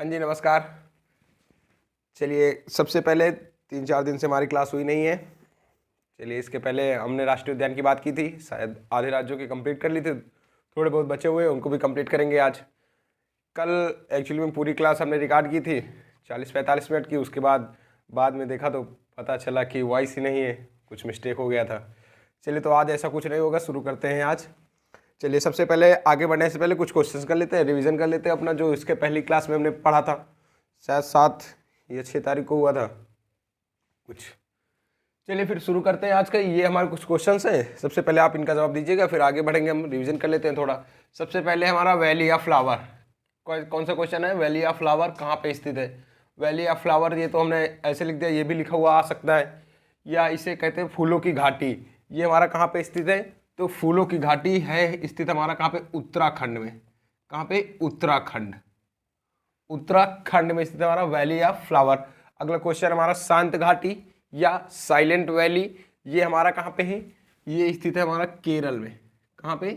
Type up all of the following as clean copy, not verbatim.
हाँ जी, नमस्कार। चलिए, सबसे पहले 3-4 दिन से हमारी क्लास हुई नहीं है। चलिए, इसके पहले हमने राष्ट्रीय उद्यान की बात की थी, शायद आधे राज्यों की कंप्लीट कर ली थी, थोड़े बहुत बचे हुए हैं उनको भी कंप्लीट करेंगे आज। कल एक्चुअली में पूरी क्लास हमने रिकॉर्ड की थी 40-45 मिनट की। उसके बाद में देखा तो पता चला कि वॉइस ही नहीं है, कुछ मिस्टेक हो गया था। चलिए, तो आज ऐसा कुछ नहीं होगा, शुरू करते हैं आज। चलिए, सबसे पहले आगे बढ़ने से पहले कुछ क्वेश्चंस कर लेते हैं, रिवीजन कर लेते हैं अपना जो इसके पहली क्लास में हमने पढ़ा था, शायद 7 या 6 तारीख को हुआ था कुछ। चलिए फिर शुरू करते हैं आज का। ये हमारे कुछ क्वेश्चंस हैं, सबसे पहले आप इनका जवाब दीजिएगा, फिर आगे बढ़ेंगे, हम रिवीजन कर लेते हैं थोड़ा। सबसे पहले हमारा वैली ऑफ फ्लावर, कौन सा क्वेश्चन है? वैली ऑफ फ्लावर कहाँ पे स्थित है? वैली ऑफ फ्लावर, ये तो हमने ऐसे लिख दिया, ये भी लिखा हुआ आ सकता है, या इसे कहते हैं फूलों की घाटी। ये हमारा कहाँ पे स्थित है? तो फूलों की घाटी है स्थित हमारा कहाँ पे? उत्तराखंड में। कहाँ पे? उत्तराखंड। उत्तराखंड में स्थित हमारा वैली ऑफ फ्लावर। अगला क्वेश्चन हमारा शांत घाटी या साइलेंट वैली, ये हमारा कहाँ पे है? ये स्थित है हमारा केरल में। कहाँ पे?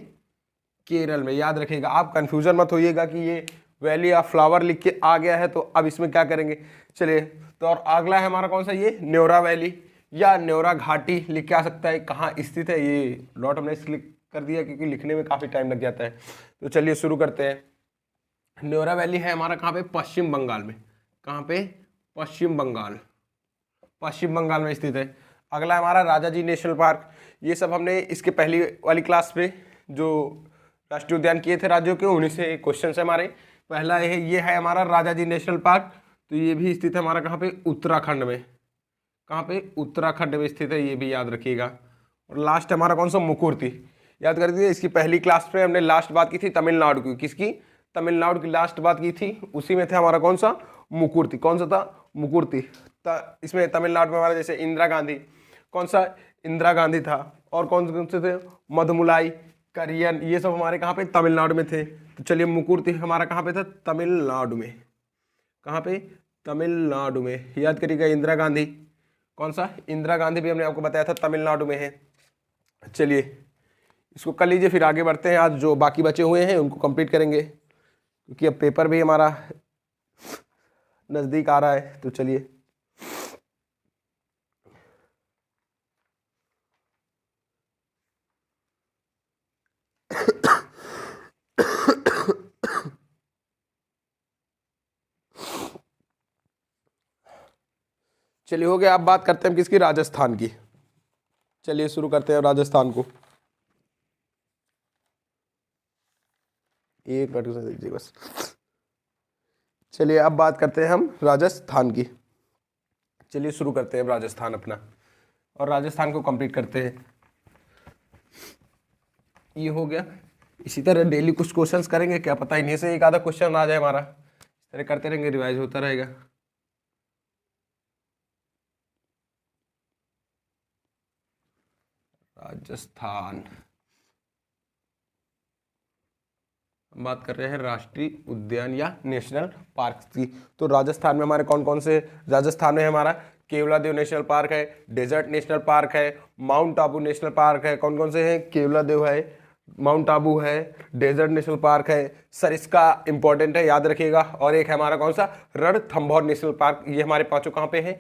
केरल में। याद रखिएगा, आप कंफ्यूजन मत होइएगा कि ये वैली ऑफ फ्लावर लिख के आ गया है तो अब इसमें क्या करेंगे। चलिए, तो और अगला है हमारा कौन सा? ये न्योरा वैली या न्योरा घाटी लिख के आ सकता है। कहाँ स्थित है? ये डॉट हमने इसलिए कर दिया क्योंकि लिखने में काफ़ी टाइम लग जाता है। तो चलिए शुरू करते हैं। न्योरा वैली है हमारा कहाँ पे? पश्चिम बंगाल में। कहाँ पे? पश्चिम बंगाल। पश्चिम बंगाल में स्थित है। अगला है हमारा राजा जी नेशनल पार्क। ये सब हमने इसके पहली वाली क्लास में जो राष्ट्रीय उद्यान किए थे राज्यों के, उन्हीं से क्वेश्चन है हमारे। पहला ये है हमारा राजा जी नेशनल पार्क, तो ये भी स्थित है हमारा कहाँ पे? उत्तराखंड में। कहाँ पे? उत्तराखंड में स्थित है, ये भी याद रखिएगा। और लास्ट हमारा कौन सा? मुकुर्ती। याद कर दीजिए, इसकी पहली क्लास में हमने लास्ट बात की थी तमिलनाडु की। किसकी? तमिलनाडु की लास्ट बात की थी, उसी में थे हमारा कौन सा? मुकुर्ती। कौन सा था? मुकुर्ती। इसमें तमिलनाडु में हमारा जैसे इंदिरा गांधी, कौन सा? इंदिरा गांधी था। और कौन कौन से थे? मधुमुलाई, करियन, ये सब हमारे कहाँ पे? तमिलनाडु में थे। तो चलिए, मुकुर्ती हमारा कहाँ पे था? तमिलनाडु में। कहाँ पे? तमिलनाडु में। याद करिएगा, इंदिरा गांधी, कौन सा? इंदिरा गांधी भी हमने आपको बताया था तमिलनाडु में है। चलिए, इसको कर लीजिए, फिर आगे बढ़ते हैं। आज जो बाकी बचे हुए हैं उनको कंप्लीट करेंगे, क्योंकि अब पेपर भी हमारा नज़दीक आ रहा है। तो चलिए, चलिए हो गया। अब बात करते हैं किसकी? राजस्थान की। चलिए शुरू करते हैं राजस्थान को। एक मिनट दीजिए बस। चलिए, अब बात करते हैं हम राजस्थान की। चलिए शुरू करते हैं राजस्थान अपना, और राजस्थान को कंप्लीट करते हैं। ये हो गया। इसी तरह डेली कुछ क्वेश्चंस करेंगे, क्या पता इन्हीं से एक आधा क्वेश्चन आ जाए हमारा। इस तरह करते रहेंगे, रिवाइज होता रहेगा। राजस्थान, हम बात कर रहे हैं राष्ट्रीय उद्यान या नेशनल पार्क की। तो राजस्थान में हमारे कौन कौन से? राजस्थान में हमारा केवलादेव नेशनल पार्क है, डेजर्ट नेशनल पार्क है, माउंट आबू नेशनल पार्क है। कौन कौन से हैं? केवलादेव है, माउंट आबू है, डेजर्ट नेशनल पार्क है, सरिस्का इंपॉर्टेंट है, याद रखिएगा। और एक है हमारा कौन सा? Ranthambore national Park. ये हमारे पांचों कहाँ पे हैं?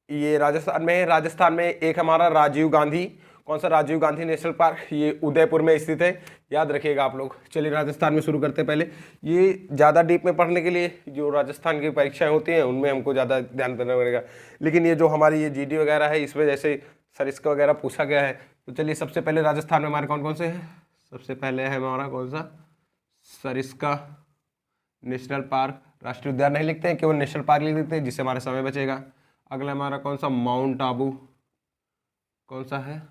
ये राजस्थान में है। राजस्थान में एक हमारा राजीव गांधी, कौन सा? राजीव गांधी नेशनल पार्क, ये उदयपुर में स्थित है, याद रखिएगा आप लोग। चलिए राजस्थान में शुरू करते हैं। पहले ये ज़्यादा डीप में पढ़ने के लिए जो राजस्थान की परीक्षाएं होती हैं उनमें हमको ज़्यादा ध्यान देना पड़ेगा, लेकिन ये जो हमारी ये जीडी वगैरह है इसमें जैसे सरिस्का वगैरह पूछा गया है। तो चलिए, सबसे पहले राजस्थान में हमारे कौन कौन से हैं? सबसे पहले है हमारा कौन सा? Sariska national park. राष्ट्रीय उद्यान नहीं लिखते हैं, केवल नेशनल पार्क लिख देते हैं, जिससे हमारा समय बचेगा। अगला हमारा कौन सा? माउंट आबू। कौन सा है?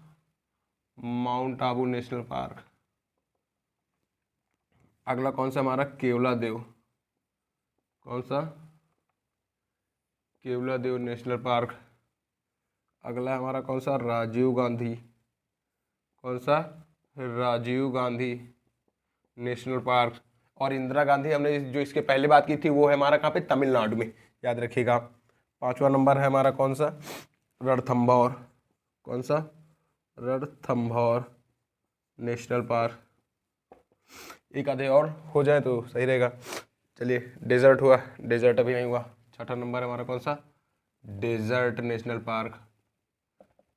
Mount Abu National Park. अगला कौन सा हमारा? केवलादेव। कौन सा? Keoladeo National Park. अगला हमारा कौन सा? राजीव गांधी। कौन सा? Rajiv Gandhi National Park. और इंदिरा गांधी हमने जो इसके पहले बात की थी वो है हमारा कहाँ पे? तमिलनाडु में, याद रखिएगा। पांचवा नंबर है हमारा कौन सा? रणथंभौर। कौन सा? Ranthambore national park. एक आधे और हो जाए तो सही रहेगा। चलिए डेजर्ट हुआ, डेजर्ट अभी नहीं हुआ। छठा नंबर हमारा कौन सा, डेजर्ट नेशनल पार्क,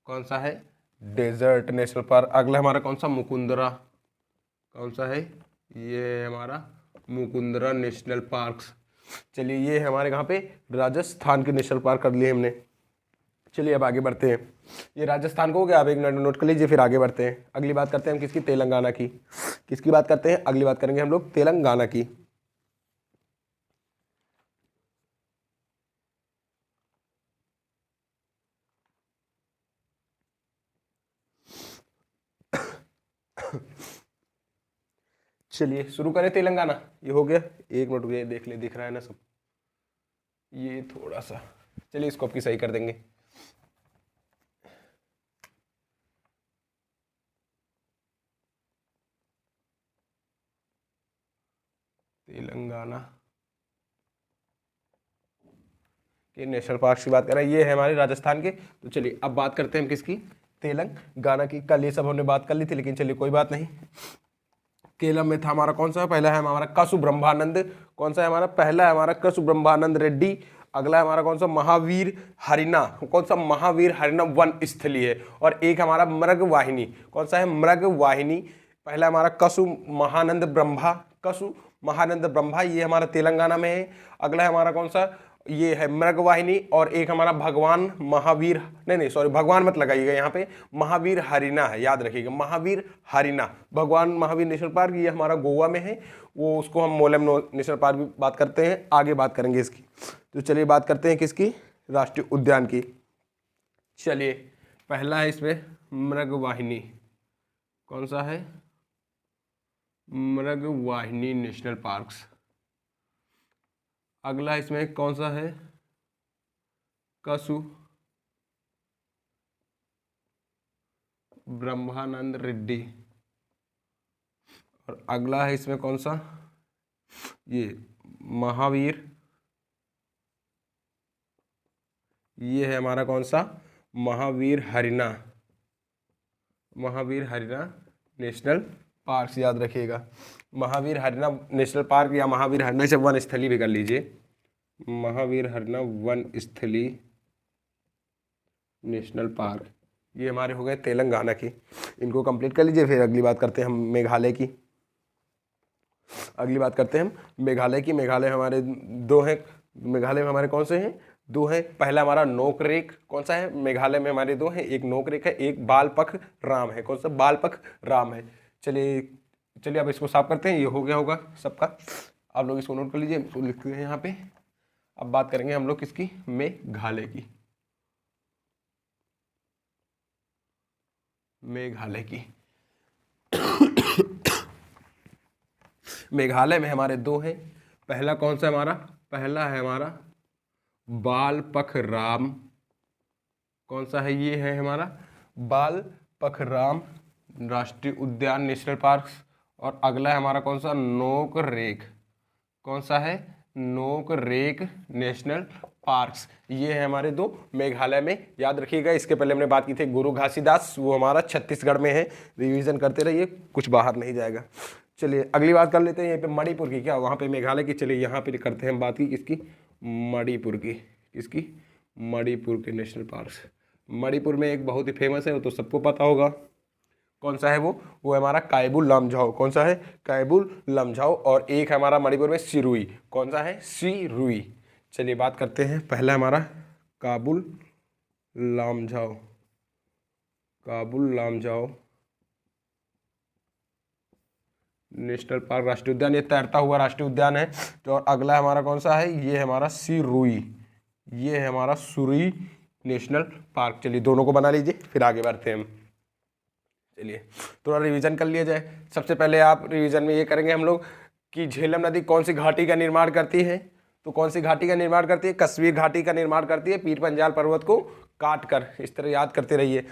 कौन सा है, डेजर्ट नेशनल पार्क। अगला हमारा कौन सा, मुकुंदरा, कौन सा है, ये है हमारा मुकुंदरा नेशनल पार्क्स। चलिए ये है हमारे कहाँ पे, राजस्थान के नेशनल पार्क कर लिए हमने। चलिए अब आगे बढ़ते हैं, ये राजस्थान को हो गया, आप एक मिनट नोट कर लीजिए, फिर आगे बढ़ते हैं। अगली बात करते हैं हम किसकी, तेलंगाना की। किसकी बात करते हैं, अगली बात करेंगे हम लोग तेलंगाना की। चलिए शुरू करें तेलंगाना। ये हो गया, एक मिनट रुकिए, देख ले, दिख रहा है ना सब, ये थोड़ा सा, चलिए इसको आपकी सही कर देंगे। तेलंगाना के नेशनल पार्क की बात कर रहे हैं, ये है हमारे राजस्थान के। तो चलिए अब बात करते हैं हम किसकी, तेलंगाना की। कल ये सब हमने बात कर ली थी, लेकिन चलिए कोई बात नहीं। केलम में था हमारा कौन सा, पहला है हमारा कसु ब्रह्मानंद, कौन सा है हमारा, पहला है हमारा कसु ब्रह्मानंद रेड्डी। अगला है हमारा कौन सा, महावीर हरिना, कौन सा, महावीर हरिना वन स्थली है। और एक हमारा मृग वाहिनी, कौन सा है, मृग वाहिनी। पहला हमारा कसु महानंद ब्रह्मा, कसु महानंद ब्रह्मा, ये हमारा तेलंगाना में है। अगला है हमारा कौन सा, ये है मृग वाहिनी। और एक हमारा भगवान महावीर, नहीं सॉरी, भगवान मत लगाइएगा यहाँ पे, महावीर हरिना है, याद रखिएगा, महावीर हरिना। भगवान महावीर नेशनल पार्क ये हमारा गोवा में है, वो उसको हम मोलेम नेशनल पार्क भी बात करते हैं, आगे बात करेंगे इसकी। तो चलिए बात करते हैं किसकी, राष्ट्रीय उद्यान की। चलिए पहला है इसमें मृग वाहिनी, कौन सा है, मृग वाहिनी नेशनल पार्क्स। अगला इसमें कौन सा है, कसु ब्रह्मानंद रेड्डी। और अगला है इसमें कौन सा, ये महावीर, ये है हमारा कौन सा, महावीर हरिना, महावीर हरिना नेशनल पार्क, याद रखिएगा, महावीर हरिना नेशनल पार्क या महावीर हरिना से वन स्थली भी कर लीजिए, महावीर हरिना वन स्थली नेशनल पार्क। ये हमारे हो गए तेलंगाना की, इनको कंप्लीट कर लीजिए। फिर अगली बात करते हैं हम मेघालय की। अगली बात करते हैं हम मेघालय की। मेघालय हमारे दो हैं, मेघालय में हमारे कौन से हैं, दो हैं। पहला हमारा नोकरेक, कौन सा है, मेघालय में हमारे दो हैं, एक नोकरेक है, एक बालपख राम है। कौन सा, बालपख राम है। चलिए अब इसको साफ करते हैं, ये हो गया होगा सबका, आप लोग इसको नोट कर लीजिए, इसको लिखते हैं यहाँ पे। अब बात करेंगे हम लोग किसकी, मेघालय की। मेघालय की मेघालय में हमारे दो हैं। पहला कौन सा हमारा, पहला है हमारा बालपख राम, कौन सा है, ये है हमारा बालपख राम राष्ट्रीय उद्यान नेशनल पार्क। और अगला है हमारा कौन सा, नोकरेक, कौन सा है, नोकरेक नेशनल पार्क्स। ये है हमारे दो मेघालय में, याद रखिएगा। इसके पहले हमने बात की थी गुरु घासीदास, वो हमारा छत्तीसगढ़ में है, रिवीजन करते रहिए, कुछ बाहर नहीं जाएगा। चलिए अगली बात कर लेते हैं यहाँ पे मणिपुर की, क्या वहाँ पे मेघालय की। चलिए यहाँ पे करते हैं बात की किसकी, मणिपुर की। किसकी, मणिपुर के नेशनल पार्क्स। मणिपुर में एक बहुत ही फेमस है, वो तो सबको पता होगा, कौन सा है वो है हमारा कायबुल लामझाओ। कौन सा है, कायबुल लामझाओ। और एक हमारा मणिपुर में सिरुई, कौन सा है, सिरुई। चलिए बात करते हैं, पहला हमारा काबुल लामझाओ, काबुल लामझाओ नेशनल पार्क राष्ट्रीय उद्यान, ये तैरता हुआ राष्ट्रीय उद्यान है। तो अगला हमारा कौन सा है, ये है हमारा सिरुई, ये है हमारा सुरुई नेशनल पार्क। चलिए दोनों को बना लीजिए, फिर आगे बढ़ते हैं हम। चलिए थोड़ा रिवीजन कर लिया जाए। सबसे पहले आप रिवीजन में ये करेंगे हम लोग कि झेलम नदी कौन सी घाटी का निर्माण करती है, तो कौन सी घाटी का निर्माण करती है, कश्मीर घाटी का निर्माण करती है, पीर पंजाल पर्वत को काट कर। इस तरह याद करते रहिए।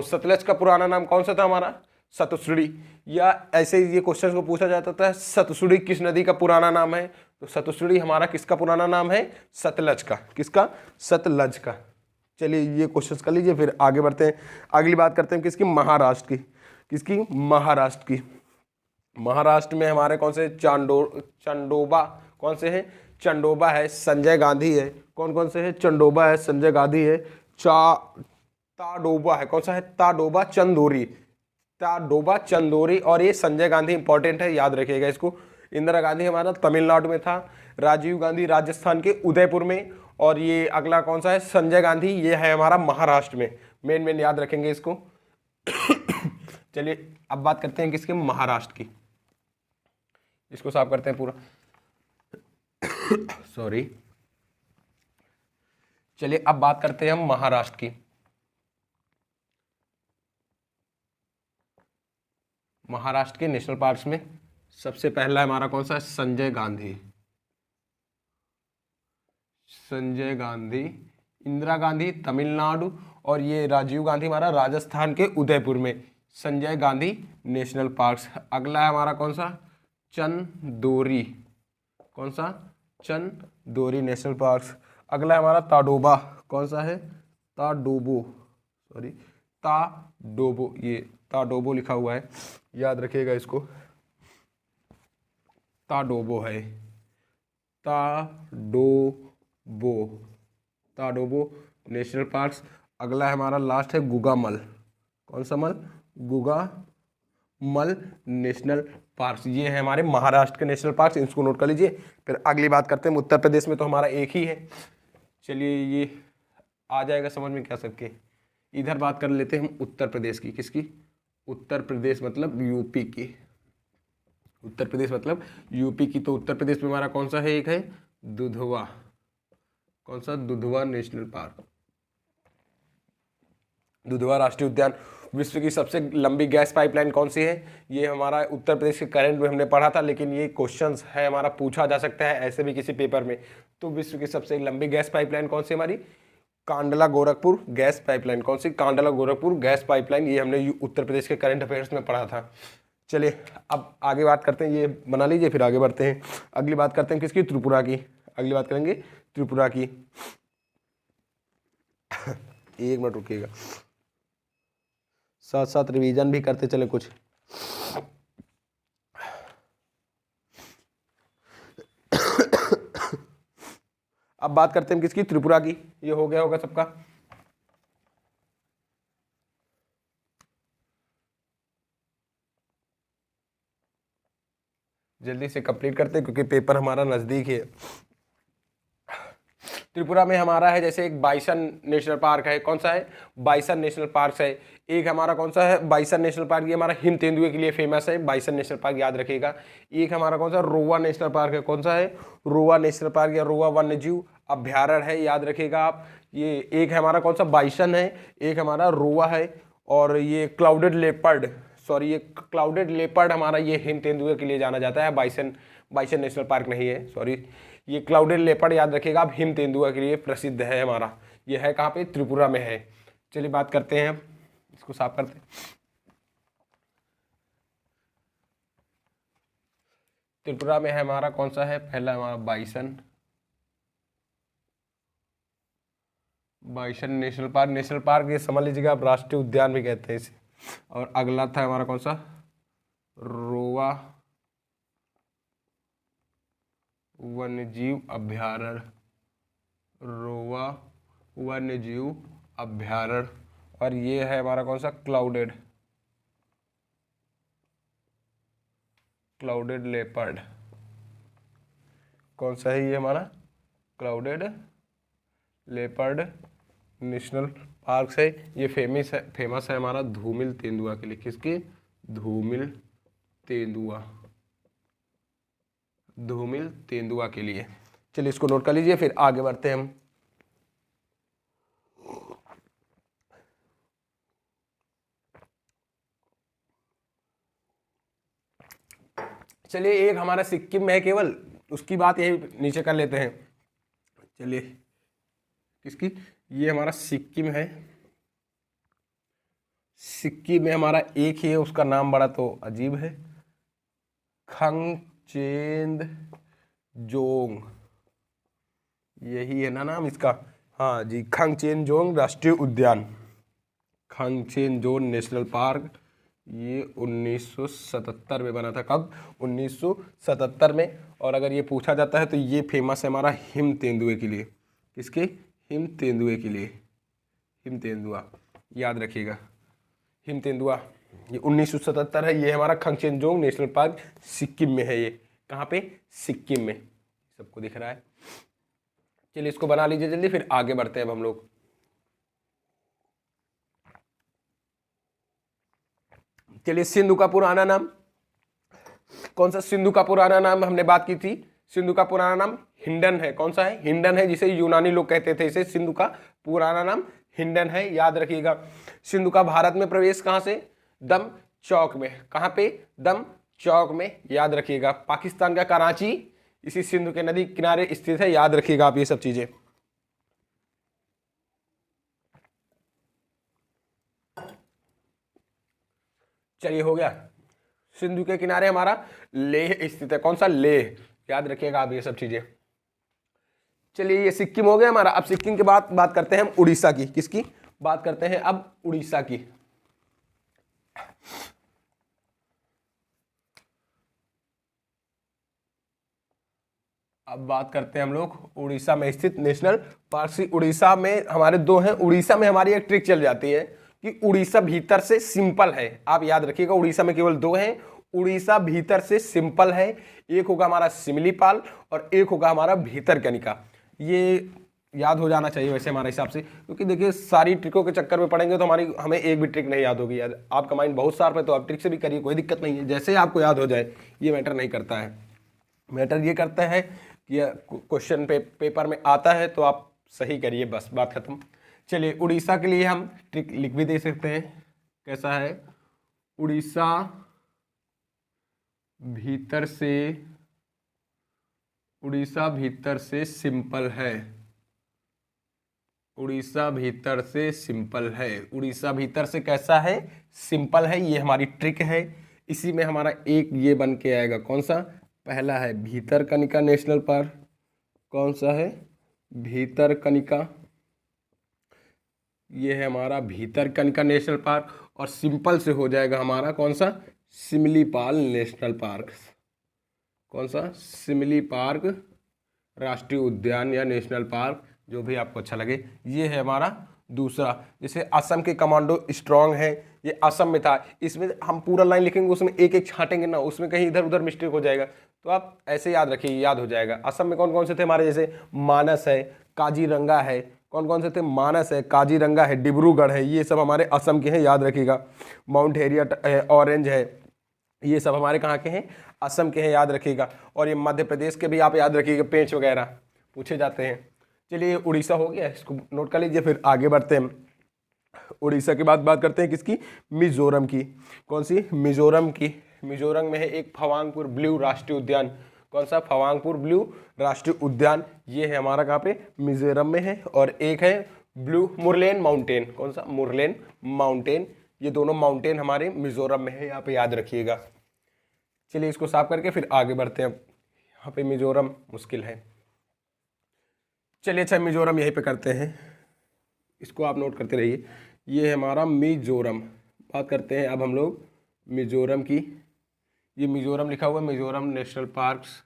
सतलज का पुराना नाम कौन सा था हमारा, सतुश्री। या ऐसे ही ये क्वेश्चन को पूछा जाता था, सतुश्री किस नदी का पुराना नाम है, तो सतुश्री हमारा किसका पुराना नाम है, सतलज का। किसका, सतलज का। चलिए ये क्वेश्चन कर लीजिए, फिर आगे बढ़ते हैं। अगली बात करते हैं किसकी, महाराष्ट्र की। किसकी, महाराष्ट्र की। महाराष्ट्र में हमारे कौन से चंडोबा, कौन से हैं? चंडोबा है, संजय गांधी है। कौन कौन से है? चंडोबा है, संजय गांधी है, ताडोबा है। कौन सा है? ताडोबा चंदोरी, ताडोबा चंदोरी। और ये संजय गांधी इंपॉर्टेंट है, याद रखिएगा इसको। इंदिरा गांधी हमारा तमिलनाडु में था, राजीव गांधी राजस्थान के उदयपुर में, और ये अगला कौन सा है? संजय गांधी, ये है हमारा महाराष्ट्र में। मेन मेन याद रखेंगे इसको। चलिए अब बात करते हैं किसके? महाराष्ट्र की। इसको साफ करते हैं पूरा। सॉरी। चलिए अब बात करते हैं हम महाराष्ट्र की। महाराष्ट्र के नेशनल पार्क्स में सबसे पहला हमारा कौन सा है? संजय गांधी, संजय गांधी। इंदिरा गांधी तमिलनाडु, और ये राजीव गांधी हमारा राजस्थान के उदयपुर में। Sanjay Gandhi national parks. अगला है हमारा कौन सा? चंदोरी। कौन सा? Chandori national parks. अगला है हमारा ताडोबा। कौन सा है? ताडोबो, सॉरी, ताडोबो। ये ताडोबो लिखा हुआ है, याद रखिएगा इसको। ताडोबो है, ताडोबो, ताडोबो नेशनल पार्क्स। अगला है हमारा लास्ट है गुगामल। कौन सा मल? Gugamal national parks. ये है हमारे महाराष्ट्र के नेशनल पार्क्स, इसको नोट कर लीजिए। फिर अगली बात करते हैं उत्तर प्रदेश में, तो हमारा एक ही है। चलिए ये आ जाएगा समझ में क्या सबके। इधर बात कर लेते हैं हम उत्तर प्रदेश की। किसकी? उत्तर प्रदेश मतलब यूपी की। उत्तर प्रदेश मतलब यूपी की। तो उत्तर प्रदेश में हमारा कौन सा है? एक है दुधवा। कौन सा? दुधवा नेशनल पार्क, दुधवा राष्ट्रीय उद्यान। विश्व की सबसे लंबी गैस पाइपलाइन कौन सी है? ये हमारा उत्तर प्रदेश के करंट में हमने पढ़ा था, लेकिन ये क्वेश्चंस है हमारा, पूछा जा सकता है ऐसे भी किसी पेपर में। तो विश्व की सबसे लंबी गैस पाइपलाइन कौन सी हमारी? Kandla Gorakhpur gas pipeline. कौन सी? Kandla Gorakhpur gas pipeline. ये हमने उत्तर प्रदेश के करंट अफेयर्स में पढ़ा था। चलिए अब आगे बात करते हैं, ये बना लीजिए, फिर आगे बढ़ते हैं। अगली बात करते हैं किसकी? त्रिपुरा की। अगली बात करेंगे त्रिपुरा की। एक मिनट रुकिएगा, साथ साथ रिवीजन भी करते चले कुछ। अब बात करते हैं किसकी? त्रिपुरा की। ये हो गया होगा सबका। जल्दी से कंप्लीट करते हैं क्योंकि पेपर हमारा नज़दीक है। त्रिपुरा में हमारा है जैसे एक बाइसन नेशनल पार्क है। कौन सा है? बाइसन नेशनल पार्क है। एक हमारा कौन सा है? बाइसन नेशनल पार्क, ये हमारा हिम तेंदुए के लिए फेमस है, बाइसन नेशनल पार्क, याद रखिएगा। एक हमारा कौन सा? रोवा नेशनल पार्क है। कौन सा है? रोवा नेशनल पार्क या रोवा वन्यजीव अभ्यारण्य है, याद रखिएगा आप। ये एक हमारा कौन सा? बाइसन है। एक हमारा रोवा है। और ये क्लाउडेड लेपर्ड, सॉरी, ये क्लाउडेड लेपर्ड हमारा ये हिम तेंदुए के लिए जाना जाता है। बाइसन, बाइसन नेशनल पार्क नहीं है, सॉरी। ये क्लाउडेड लेपर्ड याद रखिएगा आप, हिम तेंदुआ के लिए प्रसिद्ध है हमारा। ये है कहाँ पे? त्रिपुरा में है। चलिए बात करते हैं, इसको साफ करते हैं। त्रिपुरा में है हमारा कौन सा है? पहला हमारा bison, bison national park. National Park ये समझ लीजिएगा आप, राष्ट्रीय उद्यान भी कहते हैं इसे। और अगला था हमारा कौन सा? रोवा वन्यजीव अभ्यारण्य, रोवा वन्यजीव अभ्यारण्य। और ये है हमारा कौन सा? Clouded, clouded leopard. कौन सा है ये हमारा? क्लाउडेड लेपर्ड नेशनल पार्क है। ये फेमस है हमारा धूमिल तेंदुआ के लिए। किसकी? धूमिल तेंदुआ, धूमिल तेंदुआ के लिए। चलिए इसको नोट कर लीजिए, फिर आगे बढ़ते हैं हम। चलिए एक हमारा सिक्किम में है केवल, उसकी बात यही नीचे कर लेते हैं। चलिए किसकी? ये हमारा सिक्किम है। सिक्किम में हमारा एक ही है, उसका नाम बड़ा तो अजीब है, खंगचेंद जोंग, यही है ना नाम इसका? हाँ जी, खंगचेंजोंग राष्ट्रीय उद्यान, खंगचेंजोंग नेशनल पार्क, ये 1977 में बना था। कब? 1977 में। और अगर ये पूछा जाता है तो ये फेमस है हमारा हिम तेंदुए के लिए। किसके? हिम तेंदुए के लिए। हिम तेंदुआ याद रखिएगा, हिम तेंदुआ। ये 1977 है। ये हमारा खंगचेनजोंग नेशनल पार्क सिक्किम में है। ये कहाँ पे? सिक्किम में। सबको दिख रहा है? चलिए इसको बना लीजिए जल्दी, फिर आगे बढ़ते हैं अब हम लोग। चलिए सिंधु का पुराना नाम कौन सा? सिंधु का पुराना नाम हमने बात की थी। सिंधु का पुराना नाम हिंडन है। कौन सा है? हिंडन है, जिसे यूनानी लोग कहते थे। इसे सिंधु का पुराना नाम हिंडन है, याद रखिएगा। सिंधु का भारत में प्रवेश कहां से? दम चौक में। कहां पे? दम चौक में, याद रखिएगा। पाकिस्तान का कराची इसी सिंधु के नदी किनारे स्थित है, याद रखिएगा आप ये सब चीजें। चलिए हो गया। सिंधु के किनारे हमारा लेह स्थित है। कौन सा? लेह, याद रखिएगा आप ये सब चीजें। चलिए ये सिक्किम हो गया हमारा। अब सिक्किम के बाद बात करते हैं हम उड़ीसा की। किसकी बात करते हैं अब? उड़ीसा की। अब बात करते हैं हम लोग उड़ीसा में स्थित नेशनल पार्क। उड़ीसा में हमारे दो हैं। उड़ीसा में हमारी एक ट्रिक चल जाती है कि उड़ीसा भीतर से सिंपल है। आप याद रखिएगा, उड़ीसा में केवल दो हैं। उड़ीसा भीतर से सिंपल है। एक होगा हमारा सिमलीपाल और एक होगा हमारा भीतरकनिका। ये याद हो जाना चाहिए वैसे हमारे हिसाब से, क्योंकि देखिए सारी ट्रिकों के चक्कर में पड़ेंगे तो हमें एक भी ट्रिक नहीं याद होगी। याद आपका माइंड बहुत शार्प है तो आप ट्रिक से भी करिए, कोई दिक्कत नहीं है। जैसे आपको याद हो जाए ये मैटर नहीं करता है। मैटर ये करता है कि क्वेश्चन पेपर में आता है तो आप सही करिए, बस बात खत्म। चलिए उड़ीसा के लिए हम ट्रिक लिख भी दे सकते हैं। कैसा है? उड़ीसा भीतर से सिंपल है। उड़ीसा भीतर से सिंपल है। उड़ीसा भीतर से कैसा है? सिंपल है। ये हमारी ट्रिक है। इसी में हमारा एक ये बन के आएगा। कौन सा? पहला है भीतरकनिका नेशनल पार्क। कौन सा है? भीतरकनिका। ये है हमारा भीतरकनिका नेशनल पार्क। और सिंपल से हो जाएगा हमारा कौन सा? Similipal National Park. कौन सा? सिमलीपाल राष्ट्रीय उद्यान या नेशनल पार्क, जो भी आपको अच्छा लगे। ये है हमारा दूसरा। जैसे असम के कमांडो स्ट्रांग है, ये असम में था। इसमें हम पूरा लाइन लिखेंगे, उसमें एक एक छाटेंगे ना, उसमें कहीं इधर उधर मिस्टेक हो जाएगा। तो आप ऐसे याद रखिए, याद हो जाएगा। असम में कौन कौन से थे हमारे? जैसे मानस है, काजीरंगा है। कौन कौन से थे? मानस है, काजीरंगा है, डिब्रूगढ़ है। ये सब हमारे असम के हैं, याद रखिएगा। माउंट हेरियट है, ऑरेंज है, ये सब हमारे कहाँ के हैं? असम के हैं, याद रखिएगा। और ये मध्य प्रदेश के भी आप याद रखिएगा, पेंच वगैरह पूछे जाते हैं। चलिए उड़ीसा हो गया, इसको नोट कर लीजिए, फिर आगे बढ़ते हैं। उड़ीसा के बाद बात करते हैं किसकी? मिजोरम की। कौन सी? मिजोरम की। मिजोरम में है एक फवांगपुर ब्लू राष्ट्रीय उद्यान। कौन सा? फवांगपुर ब्लू राष्ट्रीय उद्यान। ये है हमारा कहाँ पे? मिजोरम में है। और एक है ब्लू मुरलेन माउंटेन। कौन सा? मुरलेन माउंटेन। ये दोनों माउंटेन हमारे मिजोरम में है, यहाँ पे याद रखिएगा। चलिए इसको साफ करके फिर आगे बढ़ते हैं। यहाँ पे मिजोरम मुश्किल है। चलिए अच्छा, मिजोरम यहीं पे करते हैं, इसको आप नोट करते रहिए। ये है हमारा मिजोरम। बात करते हैं अब हम लोग मिजोरम की। ये मिजोरम लिखा हुआ है, मिजोरम नेशनल पार्क्स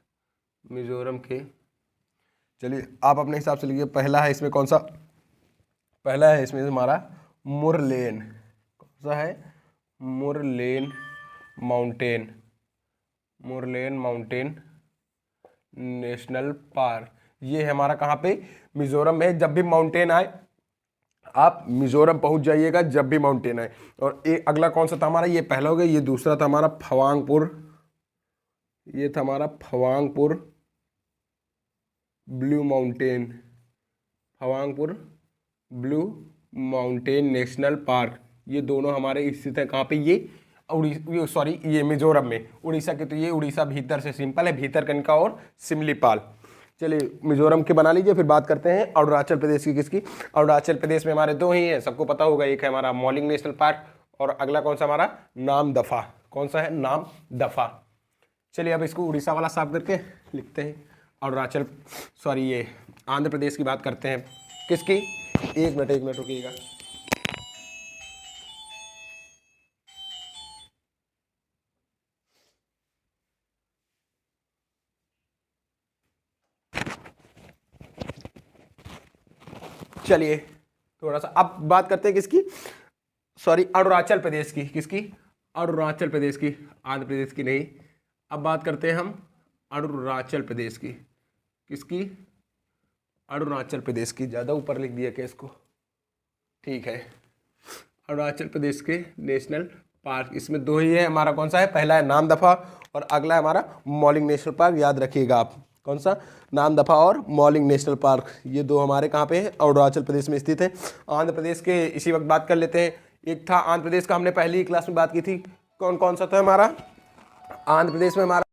मिजोरम के। चलिए आप अपने हिसाब से लिखिए। पहला है इसमें कौन सा? पहला है इसमें हमारा मुरलेन। कौन सा है? Murlen mountain. Murlen mountain National Park. ये है हमारा कहाँ पे? मिजोरम में। जब भी माउंटेन आए आप मिजोरम पहुंच जाइएगा, जब भी माउंटेन आए। और एक अगला कौन सा था हमारा? ये पहला हो गया। ये दूसरा था हमारा फवांगपुर। ये था हमारा Phawngpui Blue Mountain. Phawngpui Blue Mountain National Park. ये दोनों हमारे स्थित है कहाँ पे? ये सॉरी, ये मिजोरम में। उड़ीसा के तो ये उड़ीसा भीतर से सिंपल है, भीतरकनिका और सिमलीपाल। चलिए मिजोरम के बना लीजिए, फिर बात करते हैं अरुणाचल प्रदेश की। किसकी? अरुणाचल प्रदेश में हमारे दो ही हैं, सबको पता होगा। एक है हमारा मॉलिंग नेशनल पार्क और अगला कौन सा हमारा? नामदफा। कौन सा है? नामदफा। चलिए अब इसको उड़ीसा वाला साफ करके लिखते हैं। अरुणाचल सॉरी ये आंध्र प्रदेश की बात करते हैं। किसकी? एक मिनट रुकिएगा। चलिए थोड़ा सा अब बात करते हैं किसकी, सॉरी अरुणाचल प्रदेश की, किसकी, अरुणाचल प्रदेश की, आंध्र प्रदेश की नहीं। अब बात करते हैं हम अरुणाचल प्रदेश की, किसकी, अरुणाचल प्रदेश की। ज़्यादा ऊपर लिख दिया क्या इसको, ठीक है। अरुणाचल प्रदेश के नेशनल पार्क, इसमें दो ही है हमारा, कौन सा है, पहला है नामदफा और अगला है हमारा मॉलिंग नेशनल पार्क। याद रखिएगा आप, कौन सा, नामदफा और मॉलिंग नेशनल पार्क, ये दो हमारे कहाँ पे हैं, अरुणाचल प्रदेश में स्थित है। आंध्र प्रदेश के इसी वक्त बात कर लेते हैं। एक था आंध्र प्रदेश का, हमने पहली क्लास में बात की थी, कौन कौन सा था हमारा आंध्र प्रदेश में, हमारा